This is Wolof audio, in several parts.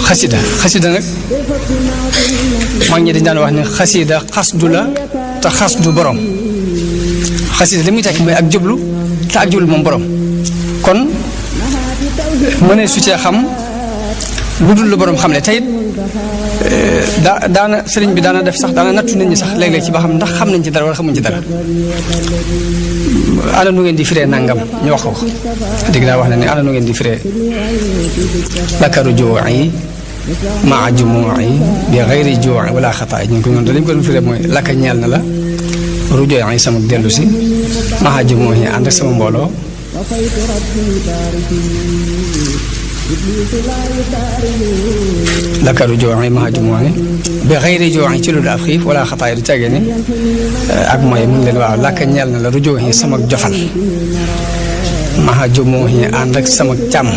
xasida nag mag ñi dañ daan wax ne xasida xasdu la te xasdu borom xasida li muy tekk mooy ak jublu te ak jublu moom borom kon mënee su cee xam lu dul lu borom xam ne tey daana sëriñ bi daana def sax daana nattu nit ñi sax léeg-léeg ci ba xam ndax xam nañ ci dara wala xamuñ ci dara ana nu ngeen di firee nangam ñu wax ko dégg naa wax na ne ana nu ngeen di firee lakaru juu'i maa jumuu'i bi xayri juu'i wala xataa ñu ko noonu dañ ko doon firee mooy laka ñeel na la rujoo'i sama dellu si maa jumuu'i ànd ak sama mbooloo lakaru juu'i maa jumuu'i bi xayri juu'i ci lu dul ab xiif wala xataa du tege ni ak mooy mu ngi leen waaw laka ñeel na la rujoo'i sama jofal maa jumuu'i ànd ak sama càmm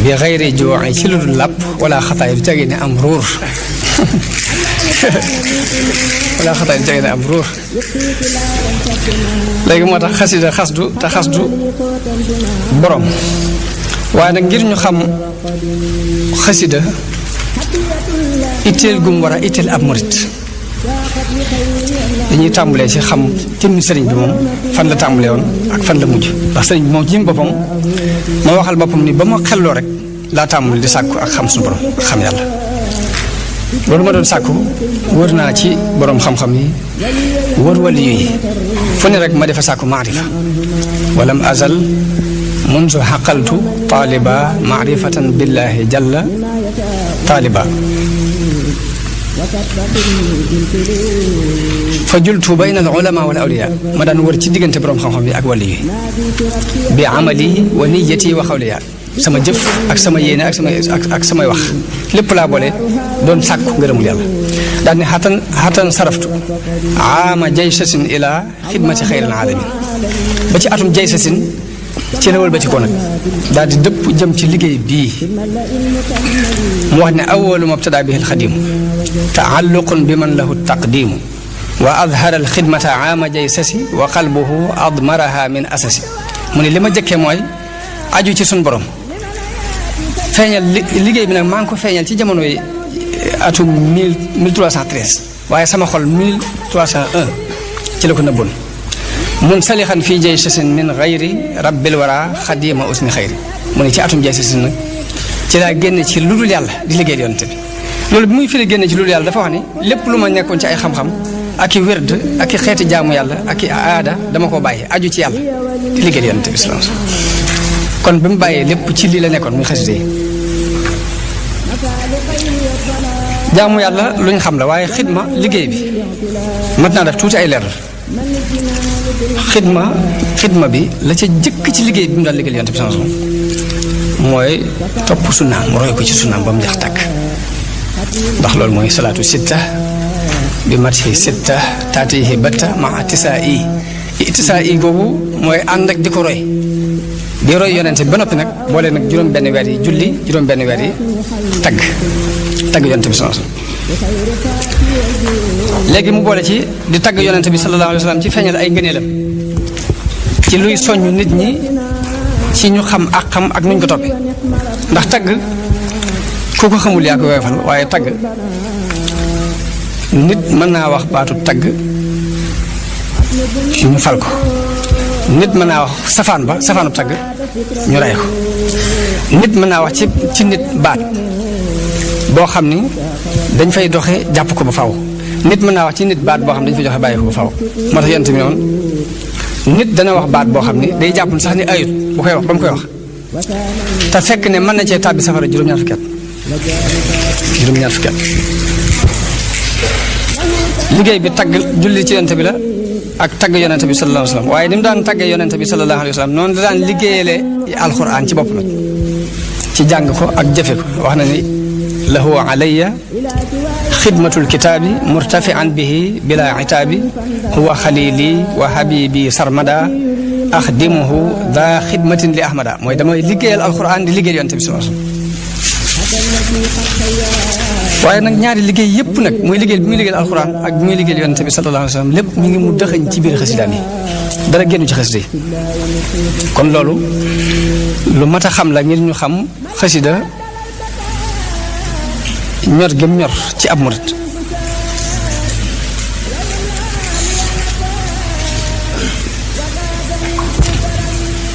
bi xayri juu'i ci lu dul làpp wala xataa du tege ni am ruur wala xataa du tege ni am ruur léegi moo tax xasida xasdu te xasdu borom waaye nag ngir ñu xam xasida itteel gum war a itteel ab murit dañuy tàmbalee ci xam jëmmi sëriñ bi moom fan la tàmbalee woon ak fan la mujj ndax sëriñ bi moom ci boppam ma waxal boppam ni ba ma xelloo rek laa tàmbali di sàkku ak xam suñu borom ak xam yàlla loolu ma doon sàkku wër naa ci borom xam-xam yi wër wali yi fu ne rek ma defa sàkku maarifa walam azal munzu xaqaltu taaliba maarifatan billahi jalla taaliba fa jultu bayna al ulama wal awliya ma daan wër ci diggante borom xam-xam yi ak wali yi bi amali wa niyati wa xawliya sama jëf ak sama yéene ak samay wax lépp laa boole doon sàkku ngërëmul yàlla daal ne xatan saraftu aama jaysasin ila xidmati xayril alamin ba ci atum jaysasin ci la wëlbati ko nag daal di dëpp jëm ci liggéey bii mu wax ne awalu mabtada bihi alxadimu taalluqun bi man lahu taqdimu wa adhara alxidmata aama jaysasi wa qalbuhu admaraha min asasi mu ne li ma jëkkee mooy aju ci sun borom feeñal liggéey bi nag maa ngi ko feeñal ci jamono yi atum 1313 waaye sama xol 1301 ci la ko nëbboon mun salixan fii jay sasin min xayri rabbil wara xadima usni xayri mu ne ci atum jay sasin nag ci laa génne ci lu dul yàlla di liggéey yonte bi loolu bi muy firi génne ci lu dul yàlla dafa wax ni lépp lu ma nekkoon ci ay xam-xam ak i wérd ak i xeeti jaamu yàlla ak i aada dama ko bàyyi aju ci yàlla di liggéey yonte bi salaam kon bi mu bàyyee lépp ci lii la nekkoon muy xasida yi jaamu yàlla lu ñu xam la waaye xidma liggéey bi mat naa def tuuti ay leeral xidma bi la ca jëkk ci liggéey bi mu daan liggéey yonte bi sama mooy topp sunnaam mu roy ko ci sunnaam ba mu jeex tàkk ndax loolu mooy salaatu sitta bi mati sitta taatihi batta ma tisaa i googu mooy ànd ak di ko roy di roy yonente bi ba noppi nag boole nag juróom benn weer yi julli juróom benn weer yi tagg yonente bi sama léegi mu boole ci di tagg yonente bi sallallahu alayhi wa sallam ci feeñal ay ngëneelam ci luy soññ nit ñi ci ñu xam ak xam ak nuñ ko toppee ndax tagg ku ko xamul yaa ko weefal waaye tagg nit mën naa wax baatu tagg ñu fal ko nit mën naa wax safaanu tagg ñu rey ko nit mën naa wax ci nit baat boo xam ni dañ fay doxe jàpp ko ba faw nit mën naa wax ci nit baat boo xam ne dañ fay joxe bàyyi ko ba faw moo tax yonent bi noonu nit dana wax baat boo xam ni day jàppul sax ni ayut bu koy wax ba mu koy wax te fekk ne mën na cee tàbbi safara juróom-ñaar fukki at liggéey bi tagg julli ci yonent bi la ak tagg yonent bi sallallahu alayhi wa sallam waaye ni mu daan taggee yonent bi sallallahu alayhi wa sallam noonu la daan liggéeyale alquran ci bopp nag ci jàng ko ak jëfe ko wax na ni lahu alayya xidmatul kitaabi murtafian bihi bila itaabi huwa xalili wa habibi sarmada axdimuhu da xidmatin li ahmada mooy damay liggéeyal alquran di liggéeyal yonent bi sallallahu alayhi wa sallam waaye nag ñaari liggéey yëpp nag muy liggéey bi muy liggéeyal alxuraan ak bi muy liggéeyal yonent bi sallallahu alayhi wa sallam lépp mi ngi mu dëxëñ ci biir xasidaam yi dara génnu ci xasida yi kon loolu lu mat a xam la ngir ñu xam xasida ñor gëm ñor ci ab murit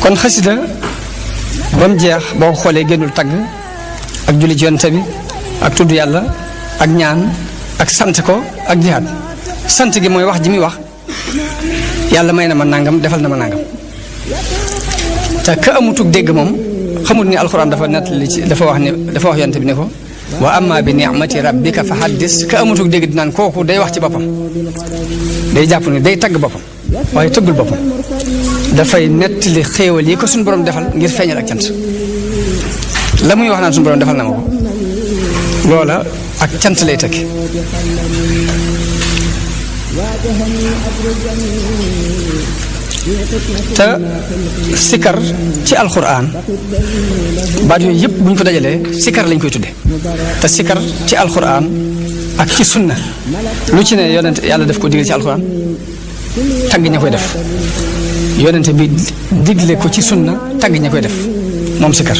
kon xasida ba mu jeex boo ko xoolee génnul tagg ak julli ci yonent bi ak tudd yàlla ak ñaan ak sant ko ak jihaad sant gi mooy wax ji muy wax yàlla may na ma nangam defal na ma nangam te ka amutug dégg moom xamul ni alxuraan dafa nettali ci dafa wax yonent bi ne ko wa amma bi ni'mati rabbika fa haddis ka amutug dégg dinaan kooku day wax ci boppam day jàpp ni day tagg boppam waaye tëggul boppam dafay nettali xéewal yi ko suñu borom defal ngir feeñal ak cant la muy wax naan suñu borom defal na ma ko loola ak cant lay tekki te sikar ci alxuraan baat yooyu yëpp bu ñu ko dajalee sikar lañ koy tudde te sikar ci alxuraan ak ci sunna lu ci ne yonent yàlla def ko digal ci alxuraan tagg ña koy def yonent bi digle ko ci sunna tagg ña koy def moom sikar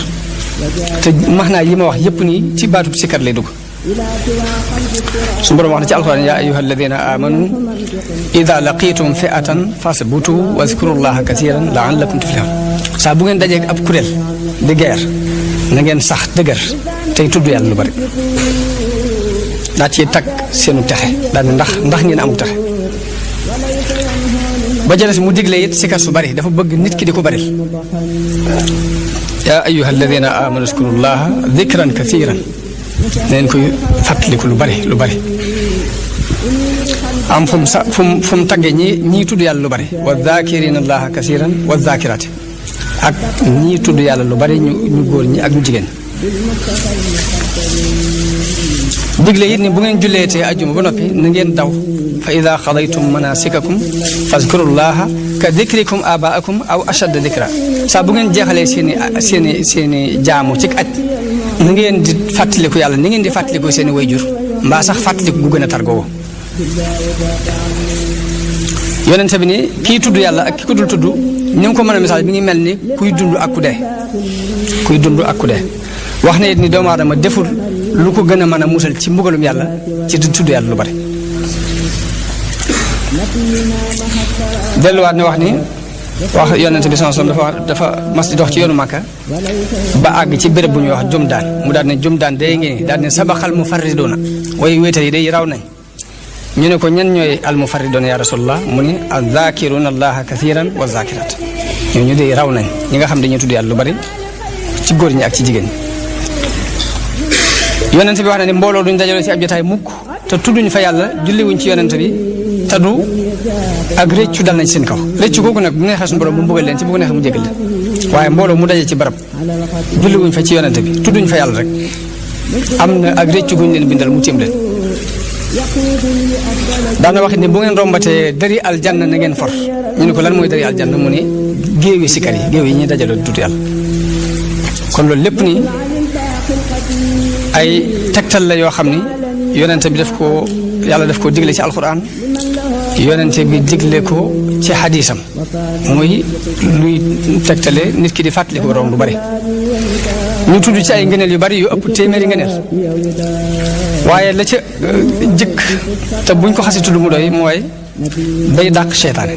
te max naa yi ma wax yëpp nii ci baatub sikar lay dugg su borom wax na ci alxuraan yaa ayyuha alladina amanu ida laqitum fi'atan fasbutu wazkurullaha kasiran la'allakum tuflihun saa bu ngeen dajeek ab kuréel di geer na ngeen sax dëgër tey tudd yàlla lu bari daa ci tag seenu texe daal ne ndax ngeen amul texe ba jëles mu digle it sikar su bari dafa bëgg nit ki di ko baril yaa ayyuha alladina amanu uzkurullaha dhikran kasiran neen koy fàttaliku lu bari am fu mu tagge ñii tudd yàlla lu bari wa dhakirina allaha kasiran wa dhakirati ak ñii tudd yàlla lu bari ñu góor ñi ak ñu jigéen digle it ni bu ngeen julleetee ajjuma ba noppi na ngeen daw fa ida xadaytum manasikakum fazkurullaha ka dikrikum abaakum aw ashadda dikra saa bu ngeen jeexalee seeni jaamu ci aj na ngeen di fàttaliku yàlla ni ngeen di fàttaliku seeni wayjur mbaa sax fàttaliku gu gën a targoo yonente bi ni kii tudd yàlla ak ki ko dul tudd ni nga ko mën a misaal bi ngi mel ni kuy dund ak ku dee wax na it ni doomu aadama deful lu ko gën a mën a musal ci mbugalum yàlla ci di tudd yàlla lu bari delluwaat ne wax ni wax yonente bi sallallahu alayhi wasallam dafa mas di dox ci yoonu Màkka ba àgg ci béréb bu ñuy wax Jumdaan mu daal ne Jumdaan day ngeen daal ne sabaxal mufarriduuna way wéetal yi day raw nañ ñu ne ko ñan ñooy al mufarriduuna ya rasulullah mu ni az-zaakiruna allaha kathiran wa zakirat ñooñu day raw nañ ñi nga xam dañuy tudd yàlla lu bari ci góor ñi ak ci jigéen ñi yonente bi wax na ne mbooloo duñ dajaloo ci ab jotaay mukk te tudduñ fa yàlla julliwuñ ci yonente bi te du ak réccu dal nañ seen kaw réccu googu nag bu neexee suñu borom mu mbugal leen ci bu neexee mu jégal leen waaye mbooloo mu daje ci barab julliwuñ fa ci yonente bi tudduñ fa yàlla rek am na ak réccu guñ leen bindal mu tiim leen daana wax ni bu ngeen rombatee dari aljanna na ngeen for ñu ne ko lan mooy dari aljanna mu ne géewi sikar yi géew yi ñuy dajaloo di tudd yàlla kon loolu lépp nii ay tegtal la yoo xam ni yonente bi yàlla daf ko digle ci alquran yonente bi digle ko ci xadiisam muy luy tegtale nit ki di fàttali ko borom lu bari ñu tudd ci ay ngëneel yu bari yu ëpp téeméeri ngëneel waaye la ca jëkk te buñ ko xasi tudd mu doy mooy day dàq seytaane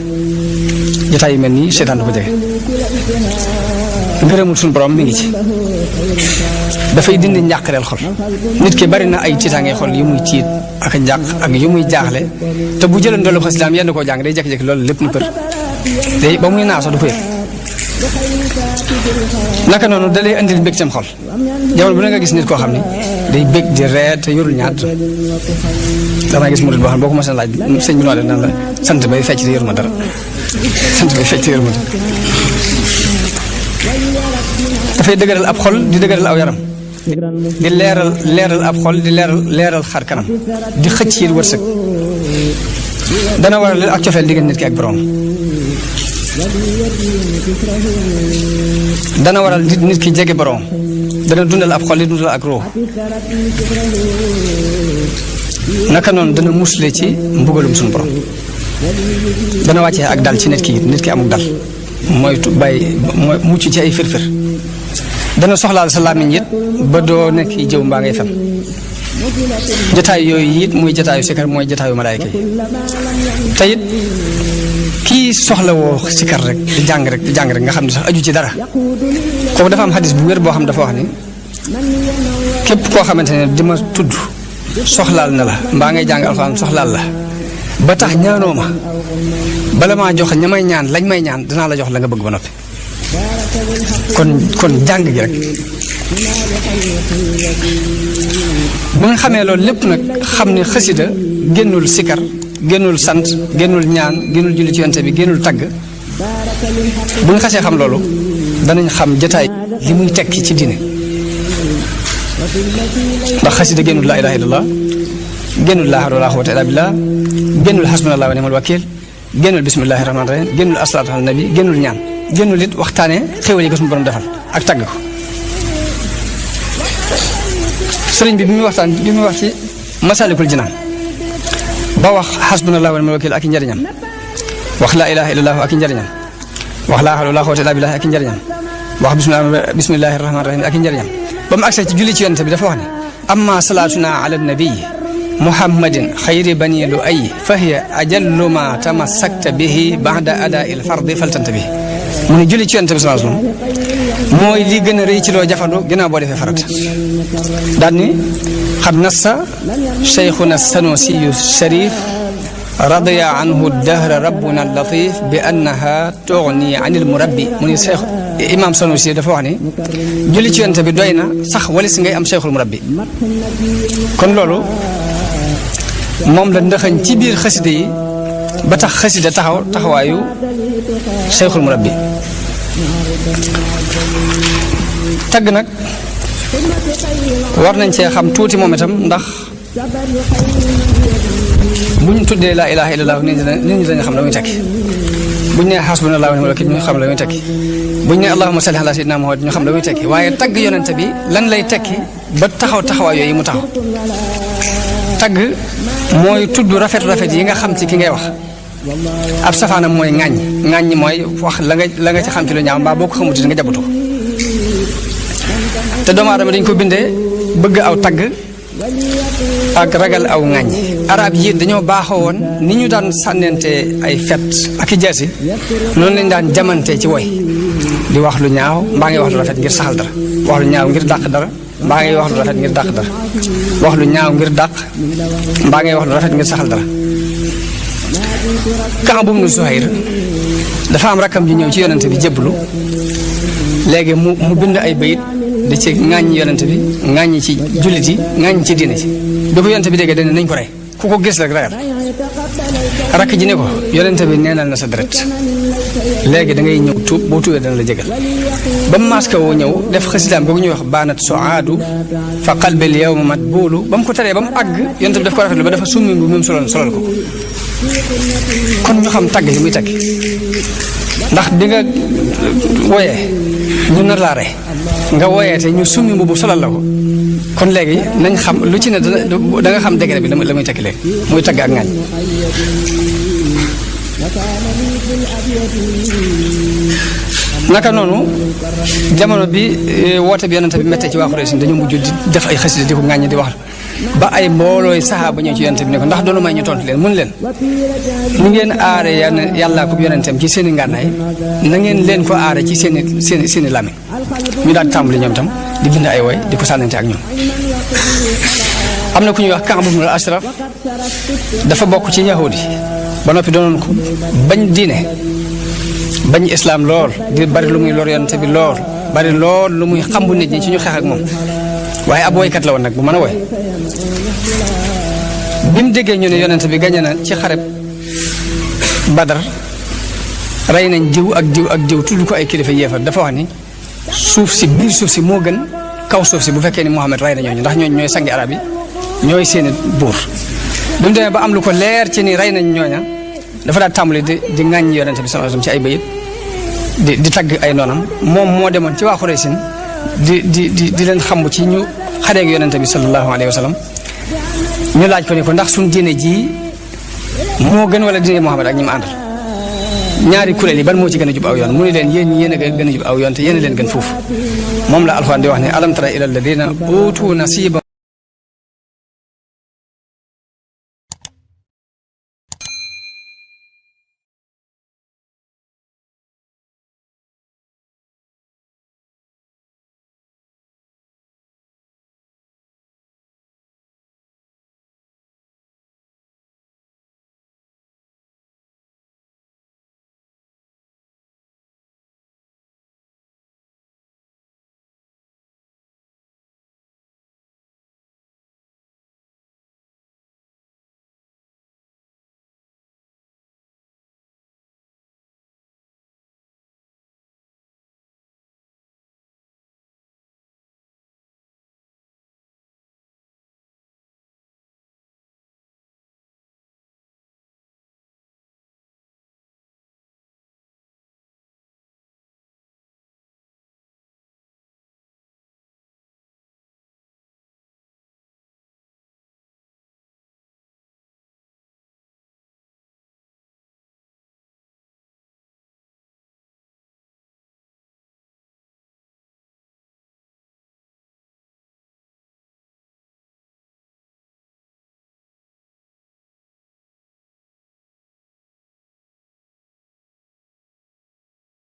jotaay yu mel nii seytaan du ko jege ngërëmul suñu borom mi ngi ci dafay dindi njàqareel xol nit ki bari na ay tiitaange xol yu muy tiit ak njàq ak yu muy jaaxle te bu jëloon doolu xasidaam yenn koo jàng day jékki-jékki loolu lépp ni për day ba muy naaw sax du ko yëg naka noonu da lay indil mbégteem xol jamono bu ne nga gis nit koo xam ni day bég di reer te yorul ñaat danaa gis murid boo xam ne boo ko mos a laaj sëñ bi noo def naan la sant bay fecc te yoruma dara sant bay fecc te yoruma dara dafay dëgëral ab xol di dëgëral aw yaram di leeral ab xol di leeral xar kanam di xëcc yi wërsëg dana waral ak cofeel diggante nit ki ak borom dana waral nit ki jege borom dana dundal ab xol di dundal ak roo naka noonu dana musle ci mbugalum suñu borom dana wàccee ak dal ci nit ki amul dal mooy mucc ci ay firfir dana soxlaal sa làmmiñ it ba doo nekk jëw mbaa ngay fen jataay yooyu it muy jataayu sikar mooy jataayu malaayka yi te it kii soxlawoo sikar rek di jàng rek nga xam ne sax aju ci dara kooku dafa am xadis bu wér boo xam dafa wax ni képp koo xamante ne di ma tudd soxlaal na la mbaa ngay jàng alxuraan soxlaal la ba tax ñaanoo ma bala maa jox ña may ñaan lañ may ñaan danaa la jox la nga bëgg ba noppi kon jàng gi rek bu nga xamee loolu lépp nag xam ne xasida génnul sikar génnul sant génnul ñaan génnul julli ci yonte bi génnul tagg bu nga xasee xam loolu danañ xam jataay li muy tekki ci diine ndax xasida génnul laa ilaha illallah génnul laa hawla wala quwwata illa billah génnul hasbunallahu wa ni'mal wakil génnul bismillahi rahmaani rahim génnul asalaatu ala nabi génnul ñaan génnul it waxtaane xéwal yi ko suñu borom defal ak tagg ko sëriñ bi muy wax ci masalikul jinaan ba wax hasbunallahu wa ni'mal wakil ak i njëriñam wax laa ilaha illallah ak i njëriñam wax laa hawla wala quwwata illa billah ak i njëriñam wax bismillahi rahmaani rahim ak i njëriñam ba mu agsee ci julli ci yonent bi dafa wax ne amma salaatuna ala nabi muhammadin xayri bani lu ay fa hiya ajallu ma tamassakta bihi ba'da adaa il fardi faltanta bihi mu ne julli ci yonent bi sallallahu alayhi wasallam mooy li gën a rëy ci loo jafandu ginnaaw boo defee farat daal ni xad nassa cheikhuna sanusiyu sharif radiya anhu dahra rabbuna latif bi annaha tughni anil murabbi mu ne cheikh imam sanusi dafa wax ni julli ci yonent bi doy na sax walis ngay am cheikhul murabbi kon loolu moom la ndaxañ ci biir xasida yi ba tax xasida taxawaayu cheikhul murabbi tagg nag war nañ cee xam tuuti moom itam ndax bu ñu tuddee laa ilaha illallah nit ñi dañu xam la muy tekki bu ñu nee hasbunallahu wa ni'mal wakil ñu xam la muy tekki bu ñu nee allahumma salli ala sayyidina muhammad ñu xam la muy tekki waaye tagg yonente bi lan lay tekki ba taxawaay yooyu mu taxaw tagg mooy tudd rafet yi nga xam ci ki ngay wax ab safaanam mooy ŋàññ mooy wax la nga ci xam ci lu ñaaw mbaa boo ko xamuti nga jabatu ko te doomu aadama dañ ko bindee bëgg aw tagg ak ragal aw ŋàññ arab yi dañoo baaxoo woon ni ñu daan sànnente ay fet ak i jaasi noonu lañ daan jamante ci woy di wax lu ñaaw mbaa ngay wax lu rafet ngir saxal dara wax lu ñaaw ngir dàq dara mbaa ngay wax lu rafet ngir dàq dara wax lu ñaaw ngir dàq mbaa ngay wax lu rafet ngir saxal dara Kaab ibnu Zuhayr dafa am rakkam ji ñëw ci yonente bi jébbalu léegi mu bind ay bayit di ci ŋàññi yonente bi ŋàññi ci jullit yi ŋàññi ci diine ci bi ko yonente bi déggee dañ nañ ko rey ku ko gis rek ragal rakk ji ne ko yonente bi neenal na sa deret léegi da ngay ñëw tuub boo tuubee dana la jégal ba mu maska woo ñëw def xasidaam googu ñuy wax baanat soaadu fa qalbil yawma matbuulu ba mu ko taree ba mu àgg yonente bi daf ko rafetlu ba dafa summi bu même solal ko kon ñu xam tagg yi muy tagg ndax di nga woyee ñu nar laa rey nga woyee te ñu summi mbubu solal la ko kon léegi nañ xam lu ci ne da nga xam degré bi la muy tekki léegi muy tagg ak ŋaañ naka noonu jamono bi woote bi yonente bi méttee ci waa Xuraysh dañu mujj di def ay xasida di ko ŋaañ di wax ba ay mboolooy saxaaba ñëw ci yonente bi ne ko ndax doonu may ñu tontu leen mun leen ni ngeen aare yàllaa ko yonenteem ci seen i ngànnaay na ngeen leen ko aare ci seen i làmmiñ ñu daal tàmbali ñoom itam di bind ay woy di ko sànnante ak ñoom am na ku ñuy wax Kaab ibn al-Ashraf dafa bokk ci yahudi ba noppi doonoon ko bañ diine bañ islaam lool di bari lu muy lor yonente bi lool bari lool lu muy xambu nit ñi ci ñu xeex ak moom waaye ab woykat la woon nag bu mën a woy bi mu déggee ñu ne yonente bi gañe na ci xareb Badar rey nañ jiw ak jiw tudd ko ay kilifa yéefar dafa wax ni suuf si biir suuf si moo gën kaw suuf si bu fekkee ni Muhammad rey na ñooñu ndax ñooñu ñooy sangi arab yi ñooy seeni buur bi mu demee ba am lu ko leer ci ni rey nañ ñooña dafa daal tàmbali di ŋàññi yonente bi sallallahu alayhi wasallam ci ay bayit di tagg ay noonam moom moo demoon ci waa Xuraysin di leen xambu ci ñu xareeg yonente bi sallallahu alayhi wasallam ñu laaj ko ni ko ndax suñ diine ji moo gën wala diine Muhammad ak ñi mu àndal ñaari kuréel yi ban moo ci gën a jub aw yoon mu ne leen yéen a gën a jub aw yoon te yéen a leen gën foofu moom la alxuraan di wax ne alam tara ila alladina utu nasiba